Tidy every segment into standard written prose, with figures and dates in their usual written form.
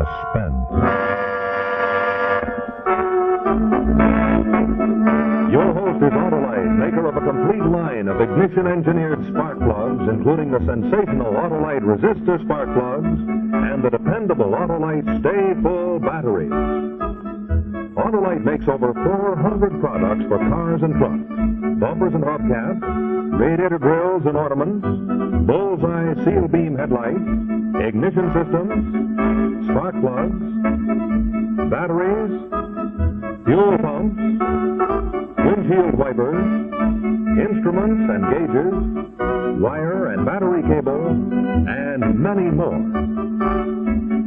Suspense. Your host is Autolite, maker of a complete line of ignition-engineered spark plugs, including the sensational Autolite resistor spark plugs and the dependable Autolite Stay Full batteries. Autolite makes over 400 products for cars and trucks, bumpers and hubcaps, radiator grills and ornaments, bullseye seal beam headlights, ignition systems, spark plugs, batteries, fuel pumps, windshield wipers, instruments and gauges, wire and battery cable, and many more.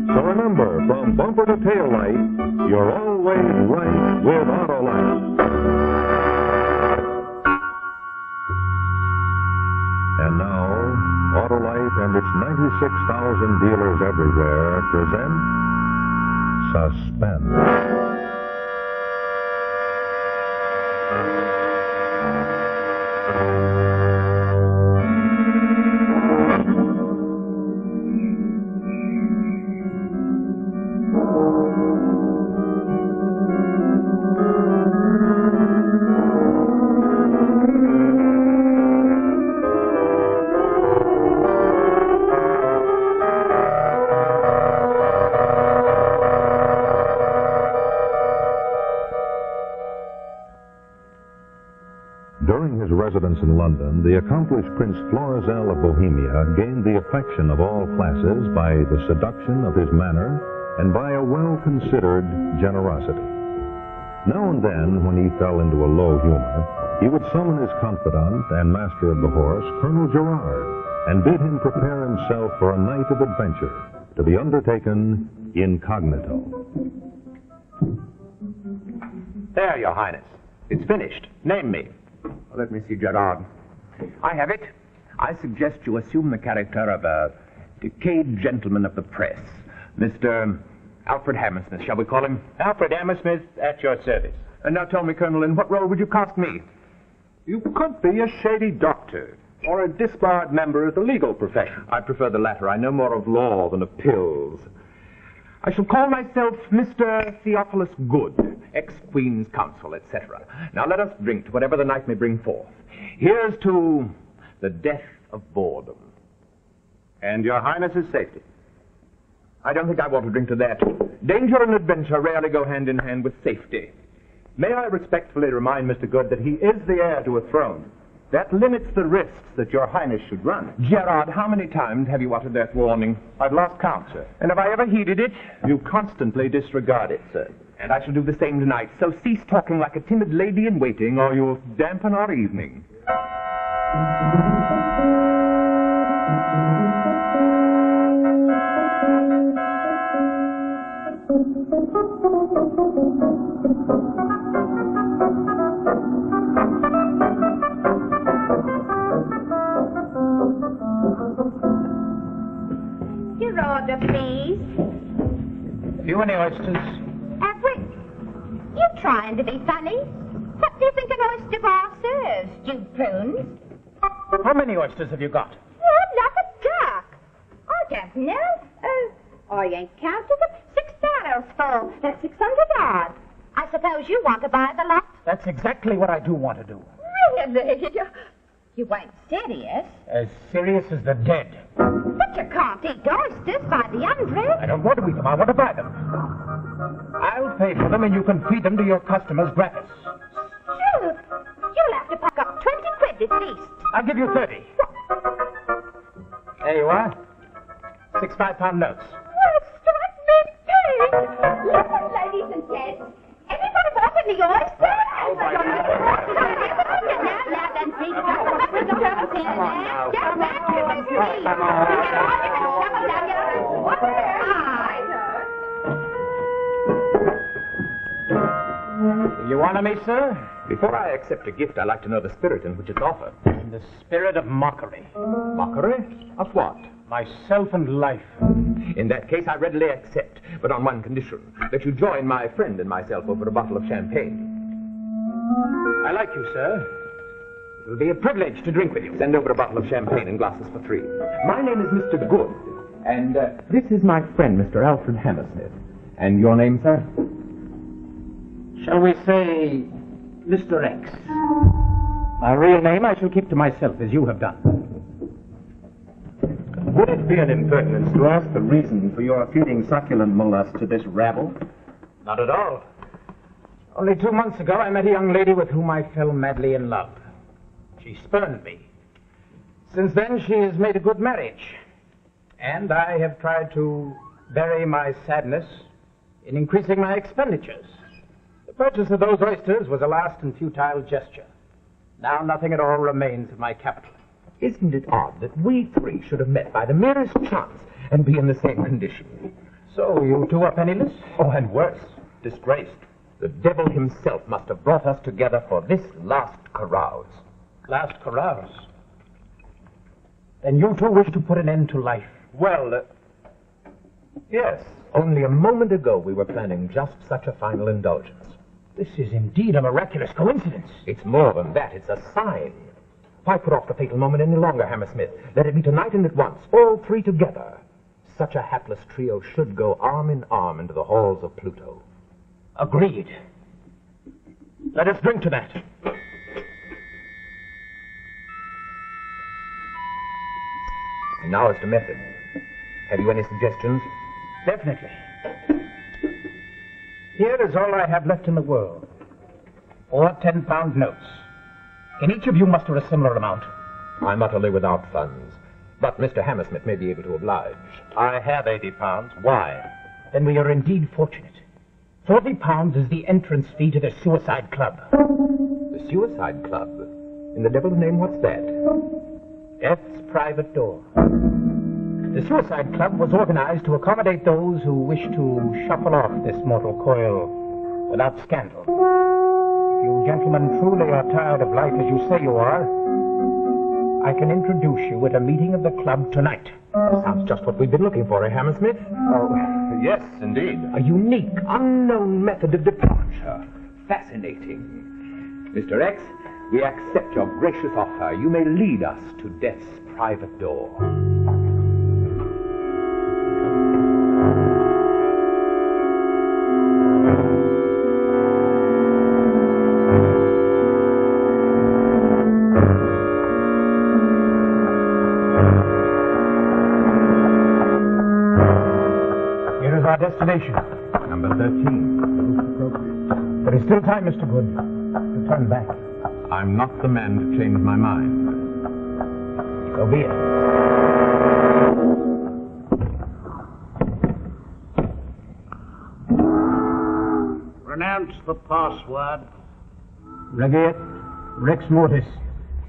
So remember, from bumper to tail light, you're always right with Autolite. And now, Autolite and its 96,000 dealers everywhere present Suspense. During his residence in London, the accomplished Prince Florizel of Bohemia gained the affection of all classes by the seduction of his manner and by a well-considered generosity. Now and then, when he fell into a low humor, he would summon his confidant and master of the horse, Colonel Gerard, and bid him prepare himself for a night of adventure to be undertaken incognito. There, Your Highness. It's finished. Name me. Let me see, Gerard. I have it. I suggest you assume the character of a decayed gentleman of the press. Mr. Alfred Hammersmith, shall we call him? Alfred Hammersmith, at your service. And now tell me, Colonel, in what role would you cast me? You could be a shady doctor, or a disbarred member of the legal profession. I prefer the latter. I know more of law than of pills. I shall call myself Mr. Theophilus Good, ex-Queen's Counsel, etc. Now let us drink to whatever the night may bring forth. Here's to the death of boredom. And Your Highness's safety. I don't think I want to drink to that. Danger and adventure rarely go hand in hand with safety. May I respectfully remind Mr. Good that he is the heir to a throne. That limits the risks that Your Highness should run. Gerard, how many times have you uttered that warning? I've lost count, sir. And have I ever heeded it? You constantly disregard it, sir. And I shall do the same tonight. So cease talking like a timid lady in waiting, or you'll dampen our evening. Your order, please. You any oysters? Everett, you're trying to be funny. What do you think an oyster bar serves? Stewed prunes? How many oysters have you got? Well, like a duck. I don't know. I ain't counted them. $6 for that's 600 odd. I suppose you want to buy the lot? That's exactly what I do want to do. Really? You ain't serious. As serious as the dead. But you can't eat oysters by the hundred. I don't want to eat them. I want to buy them. I'll pay for them, and you can feed them to your customers gratis. Shoot. You'll have to pick up 20 quid at least. I'll give you 30. There you are. 6 5-pound notes. Well, strike me pig. Listen, ladies and gents. Anybody want any oysters? I'll buy them. Now, then, please, come on. Get back to the street. Come on. You honor me, sir? Before I accept a gift, I like to know the spirit in which it's offered. In the spirit of mockery. Mockery? Of what? Myself and life. In that case, I readily accept, but on one condition, that you join my friend and myself over a bottle of champagne. I like you, sir. It will be a privilege to drink with you. Send over a bottle of champagne and glasses for 3. My name is Mr. Good. And this is my friend, Mr. Alfred Hammersmith. And your name, sir? Shall we say Mr. X? My real name I shall keep to myself, as you have done. Would it be an impertinence to ask the reason for your feeding succulent mollusk to this rabble? Not at all. Only 2 months ago, I met a young lady with whom I fell madly in love. She spurned me. Since then, she has made a good marriage. And I have tried to bury my sadness in increasing my expenditures. The purchase of those oysters was a last and futile gesture. Now nothing at all remains of my capital. Isn't it odd that we three should have met by the merest chance and be in the same condition? So you two are penniless? Oh, and worse, disgraced. The devil himself must have brought us together for this last carouse. Last carouse? Then you two wish to put an end to life? Well, yes. Only a moment ago we were planning just such a final indulgence. This is indeed a miraculous coincidence. It's more than that. It's a sign. Why put off the fatal moment any longer, Hammersmith? Let it be tonight and at once, all three together. Such a hapless trio should go arm in arm into the halls of Pluto. Agreed. Let us drink to that. And now as to method. Have you any suggestions? Definitely. Here is all I have left in the world. 4 10-pound notes. Can each of you muster a similar amount? I'm utterly without funds. But Mr. Hammersmith may be able to oblige. I have 80 pounds. Why? Then we are indeed fortunate. 40 pounds is the entrance fee to the Suicide Club. The Suicide Club? In the devil's name, what's that? Death's private door. The Suicide Club was organized to accommodate those who wish to shuffle off this mortal coil without scandal. If you gentlemen truly are tired of life as you say you are, I can introduce you at a meeting of the club tonight. Sounds just what we've been looking for, eh, Hammersmith? Oh, yes, indeed. A unique, unknown method of departure. Fascinating. Mr. X, we accept your gracious offer. You may lead us to death's private door. Our destination. Number 13. There is still time, Mr. Good, to turn back. I'm not the man to change my mind. So be it. Pronounce the password. Regeat Rex Mortis.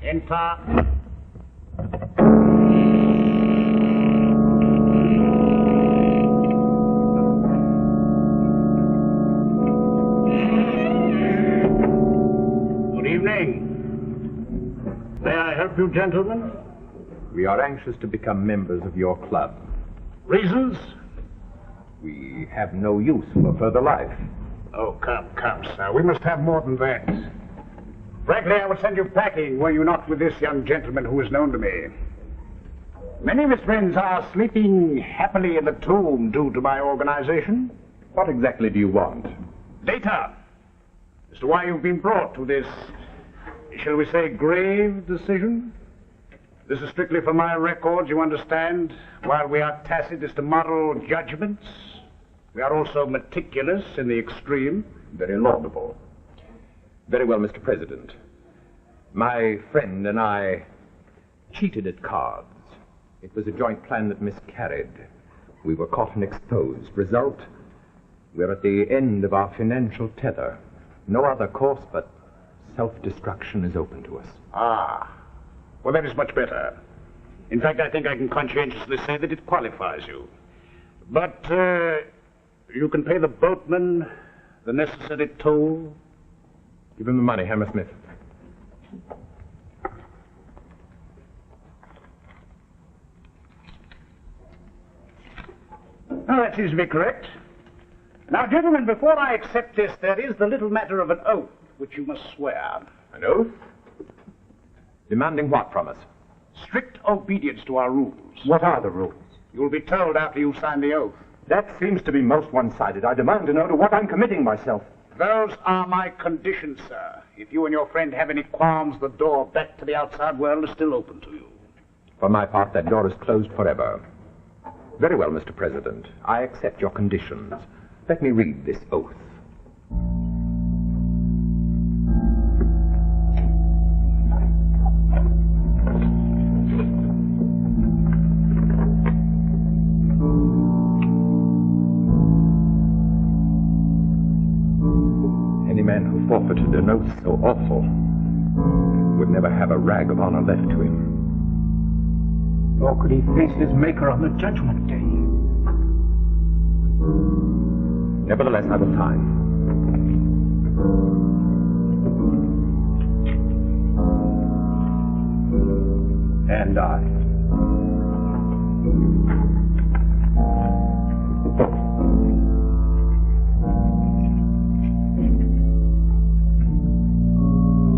Enter. May I help you, gentlemen? We are anxious to become members of your club. Reasons? We have no use for further life. Oh, come, sir. We must have more than that. Frankly, I would send you packing were you not with this young gentleman who is known to me. Many of his friends are sleeping happily in the tomb due to my organization. What exactly do you want? Data as to why you've been brought to this, shall we say, grave decision. This is strictly for my records, you understand. While we are tacit as to moral judgments, we are also meticulous in the extreme. Very laudable. Very well, Mr. President. My friend and I cheated at cards. It was a joint plan that miscarried. We were caught and exposed. Result, we're at the end of our financial tether. No other course but self-destruction is open to us. Ah, well, that is much better. In fact, I think I can conscientiously say that it qualifies you. But you can pay the boatman the necessary toll. Give him the money, Hammersmith. Now, that seems to be correct. Now, gentlemen, before I accept this, there is the little matter of an oath which you must swear. An oath? Demanding what from us? Strict obedience to our rules. What are the rules? You will be told after you sign the oath. That seems to be most one-sided. I demand to know to what I'm committing myself. Those are my conditions, sir. If you and your friend have any qualms, the door back to the outside world is still open to you. For my part, that door is closed forever. Very well, Mr. President. I accept your conditions. Let me read this oath. Any man who forfeited an oath so awful would never have a rag of honor left to him. Nor could he face his maker on the judgment day. Nevertheless, I will sign. And I.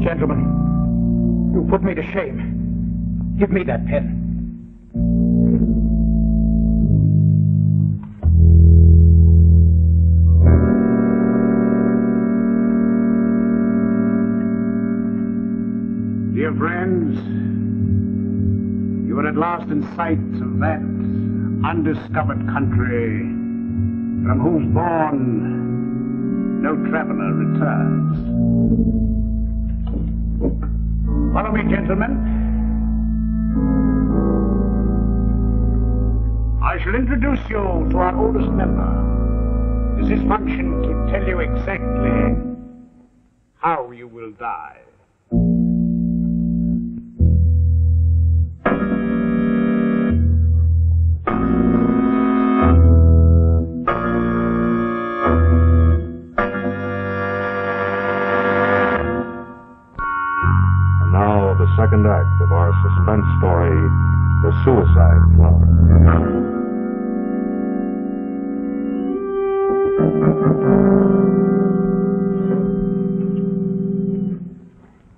Gentlemen, you put me to shame. Give me that pen. Dear friends, you are at last in sight of that undiscovered country from whose bourne no traveler returns. Follow me, gentlemen. I shall introduce you to our oldest member. It is his function to tell you exactly how you will die. Second act of our suspense story, The Suicide Club.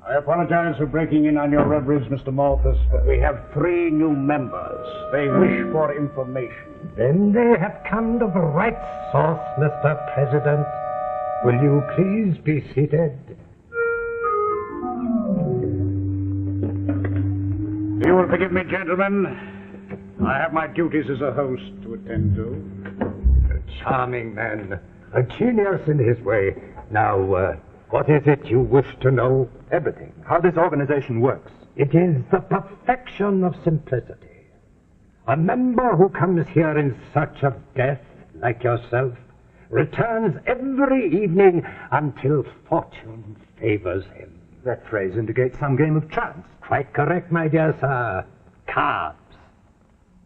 I apologize for breaking in on your reveries, Mr. Malthus, but we have 3 new members. They wish for information. Then they have come to the right source, Mr. President. Will you please be seated? You will forgive me, gentlemen. I have my duties as a host to attend to. A charming man. A genius in his way. Now, what is it you wish to know? Everything. How this organization works. It is the perfection of simplicity. A member who comes here in search of death, like yourself, returns every evening until fortune favors him. That phrase indicates some game of chance. Quite correct, my dear sir. Cards.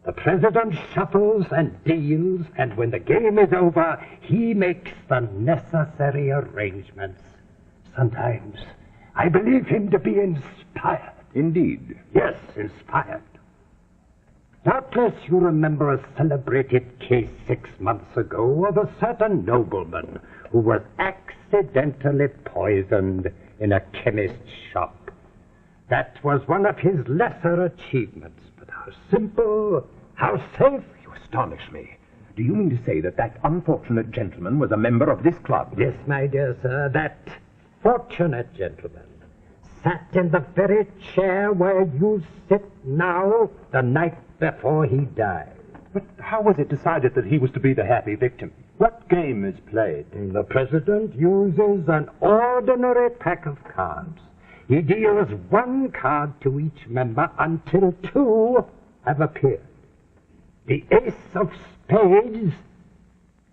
The president shuffles and deals, and when the game is over, he makes the necessary arrangements. Sometimes I believe him to be inspired. Indeed. Yes, inspired. Doubtless you remember a celebrated case 6 months ago of a certain nobleman who was accidentally poisoned in a chemist's shop. That was one of his lesser achievements, but how simple, how safe. You astonish me. Do you mean to say that that unfortunate gentleman was a member of this club? Yes, my dear sir, that fortunate gentleman sat in the very chair where you sit now the night before he died. But how was it decided that he was to be the happy victim? What game is played? The president uses an ordinary pack of cards. He deals 1 card to each member until 2 have appeared. The ace of spades,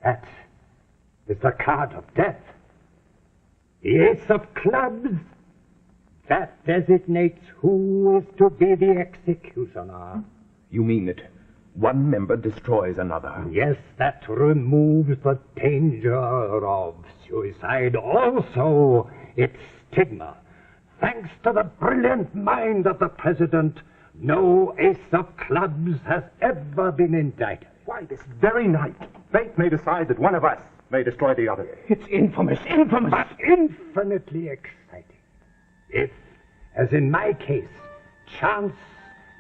that is the card of death. The ace of clubs, that designates who is to be the executioner. You mean that one member destroys another? Yes, that removes the danger of suicide. Also, its stigma. Thanks to the brilliant mind of the president, no ace of clubs has ever been indicted. Why, this very night, fate may decide that one of us may destroy the other. It's infamous, infamous, but infinitely exciting. If, as in my case, chance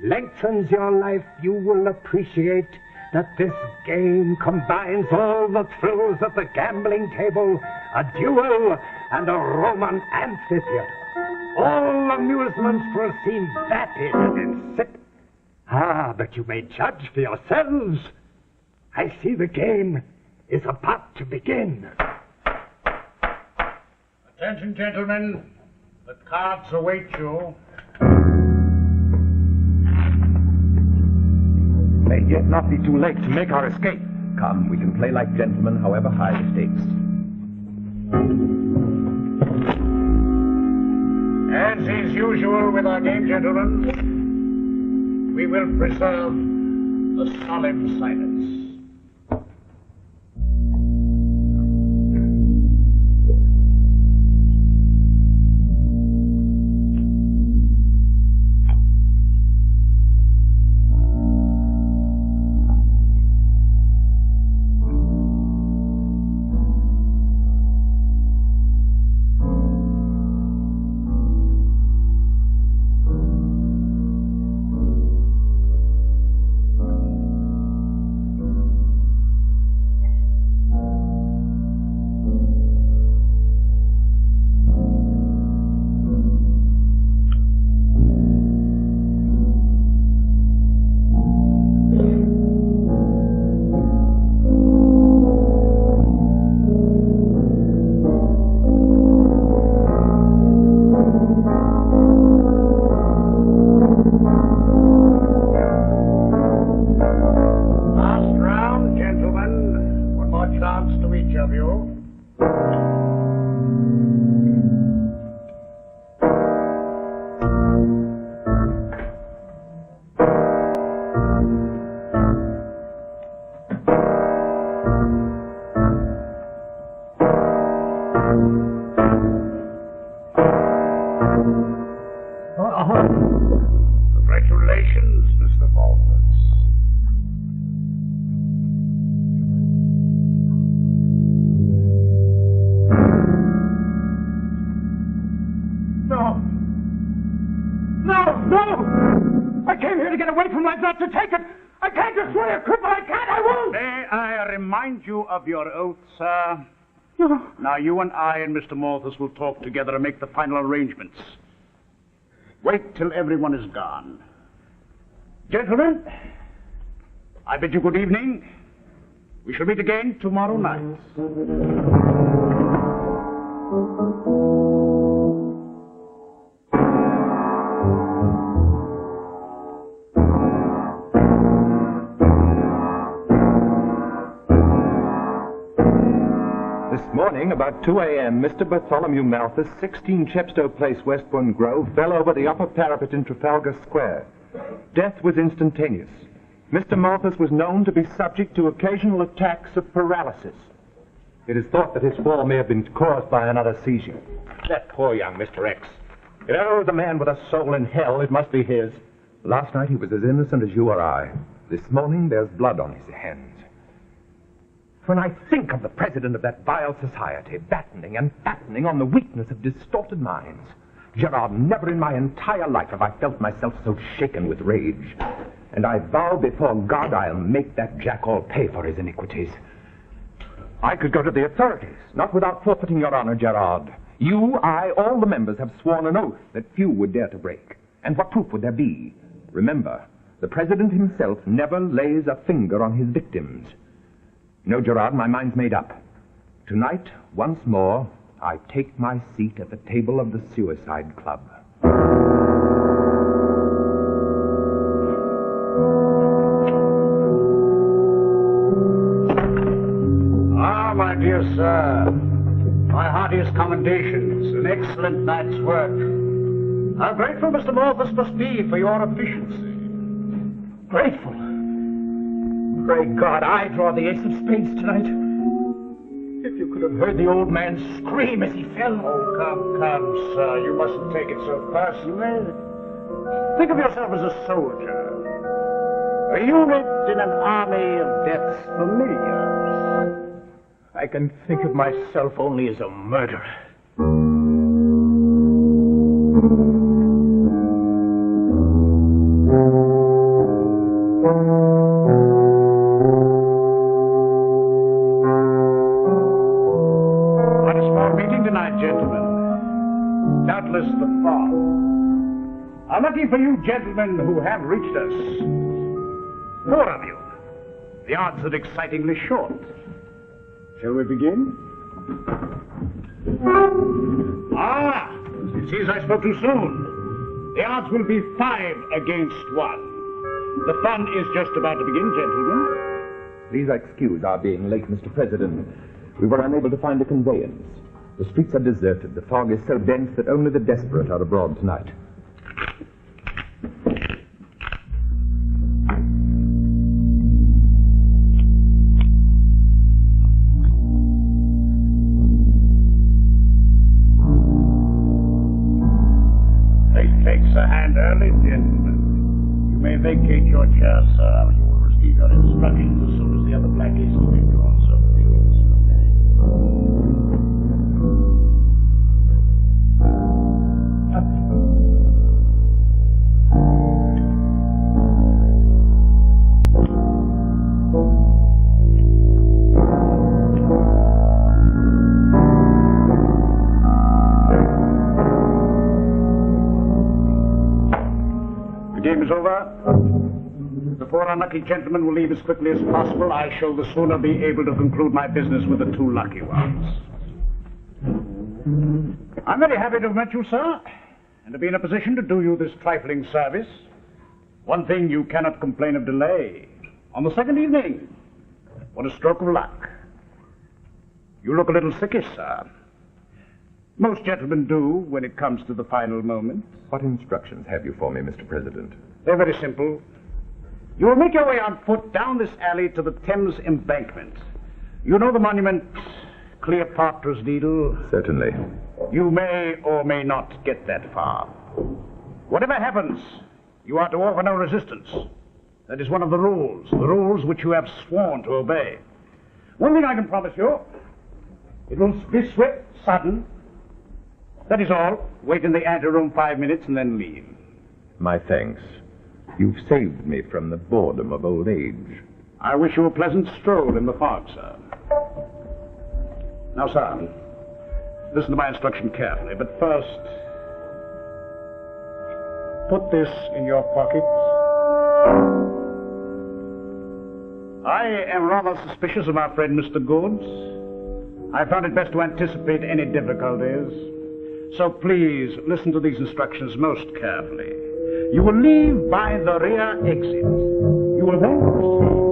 lengthens your life, you will appreciate that this game combines all the thrills of the gambling table, a duel, and a Roman amphitheater. All amusements will seem vapid and insipid. Ah, but you may judge for yourselves. I see the game is about to begin. Attention, gentlemen. The cards await you. May yet not be too late to make our escape. Come, we can play like gentlemen, however high the stakes. As is usual with our game, gentlemen, we will preserve the solemn silence. Congratulations, Mr. Malthus. No! I came here to get away from life, not to take it! I can't destroy a cripple! I won't! May I remind you of your oath, sir? No. Now, you and I and Mr. Malthus will talk together and make the final arrangements. Wait till everyone is gone. Gentlemen, I bid you good evening. We shall meet again tomorrow night. This morning, about 2 a.m., Mr. Bartholomew Malthus, 16 Chepstow Place, Westbourne Grove, fell over the upper parapet in Trafalgar Square. Death was instantaneous. Mr. Malthus was known to be subject to occasional attacks of paralysis. It is thought that his fall may have been caused by another seizure. That poor young Mr. X. If ever was a man with a soul in hell, it must be his. Last night he was as innocent as you or I. This morning there's blood on his hands. When I think of the president of that vile society battening and battening on the weakness of distorted minds, Gerard, never in my entire life have I felt myself so shaken with rage. And I vow before God I'll make that jackal pay for his iniquities. I could go to the authorities, not without forfeiting your honor, Gerard. You, I, all the members have sworn an oath that few would dare to break. And what proof would there be? Remember, the president himself never lays a finger on his victims. No, Gerard, my mind's made up. Tonight, once more, I take my seat at the table of the Suicide Club. Ah, my dear sir, my heartiest commendations. An excellent night's work. How grateful Mr. Malthus must be for your efficiency. Grateful. Pray God I draw the ace of spades tonight. If you could have heard the old man scream as he fell. Oh, come, sir. You mustn't take it so personally. Think of yourself as a soldier. A unit in an army of death's familiars. I can think of myself only as a murderer. Lucky for you gentlemen who have reached us. 4 of you. The odds are excitingly short. Shall we begin? It seems I spoke too soon. The odds will be 5 against 1. The fun is just about to begin, gentlemen. Please excuse our being late, Mr. President. We were unable to find a conveyance. The streets are deserted. The fog is so dense that only the desperate are abroad tonight. Fate takes a hand early, gentlemen. You may vacate your chair, sir. You will receive your instructions as soon as the other blackies have been drawn, sir. The game is over. The 4 unlucky gentlemen will leave as quickly as possible. I shall the sooner be able to conclude my business with the 2 lucky ones. I'm very happy to have met you, sir, and to be in a position to do you this trifling service. One thing, you cannot complain of delay. On the 2nd evening, what a stroke of luck. You look a little sickish, sir. Most gentlemen do when it comes to the final moment. What instructions have you for me, Mr. President? They're very simple. You will make your way on foot down this alley to the Thames embankment. You know the monument, Cleopatra's Needle? Certainly. You may or may not get that far. Whatever happens, you are to offer no resistance. That is one of the rules which you have sworn to obey. One thing I can promise you, it will be swift, sudden. That is all. Wait in the anteroom 5 minutes and then leave. My thanks. You've saved me from the boredom of old age. I wish you a pleasant stroll in the fog, sir. Now, sir, listen to my instruction carefully, but first, put this in your pocket. I am rather suspicious of our friend Mr. Goods. I found it best to anticipate any difficulties. So please listen to these instructions most carefully. You will leave by the rear exit. You will then proceed.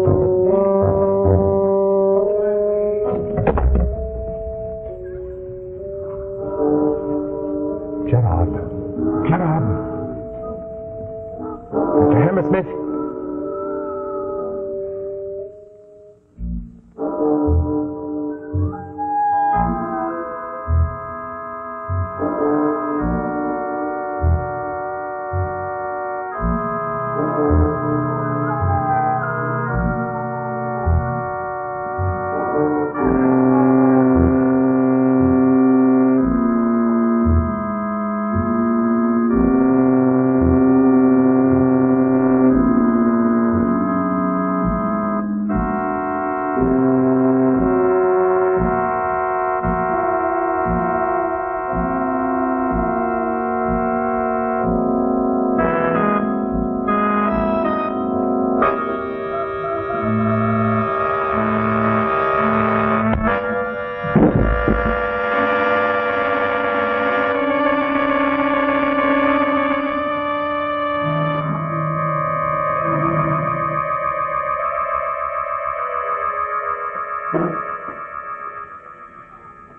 Gerard. Mr. Hammersmith.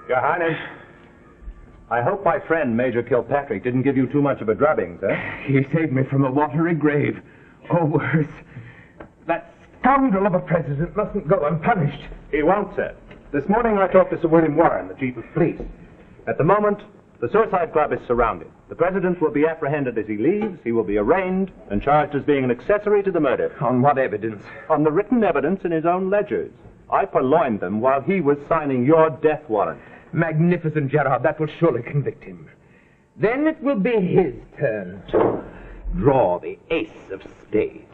Your Highness, I hope my friend, Major Kilpatrick, didn't give you too much of a drubbing, sir. He saved me from a watery grave. Or worse. That scoundrel of a president mustn't go unpunished. He won't, sir. This morning I talked to Sir William Warren, the chief of police. At the moment, the Suicide Club is surrounded. The president will be apprehended as he leaves. He will be arraigned and charged as being an accessory to the murder. On what evidence? On the written evidence in his own ledgers. I purloined them while he was signing your death warrant. Magnificent, Gerard. That will surely convict him. Then it will be his turn to draw the ace of spades.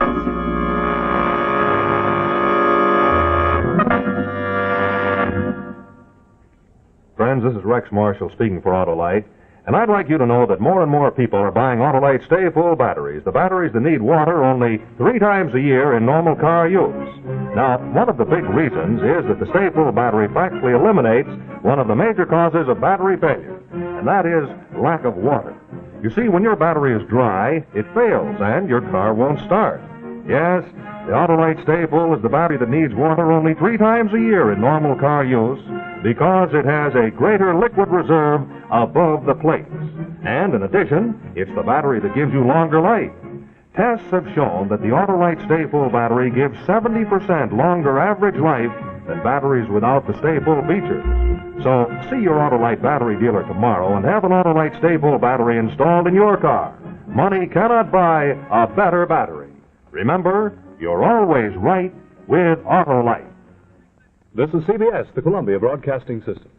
Friends, this is Rex Marshall speaking for Autolite. And I'd like you to know that more and more people are buying Autolite Stay Full batteries, the batteries that need water only 3 times a year in normal car use. Now, one of the big reasons is that the Stay Full battery practically eliminates one of the major causes of battery failure, and that is lack of water. You see, when your battery is dry, it fails and your car won't start. Yes, the Autolite Stay Full is the battery that needs water only 3 times a year in normal car use because it has a greater liquid reserve above the plates. And in addition, it's the battery that gives you longer life. Tests have shown that the Autolite Stay Full battery gives 70% longer average life than batteries without the Stay Full features. So see your Autolite battery dealer tomorrow and have an Autolite Stay Full battery installed in your car. Money cannot buy a better battery. Remember, you're always right with Autolite. This is CBS, the Columbia Broadcasting System.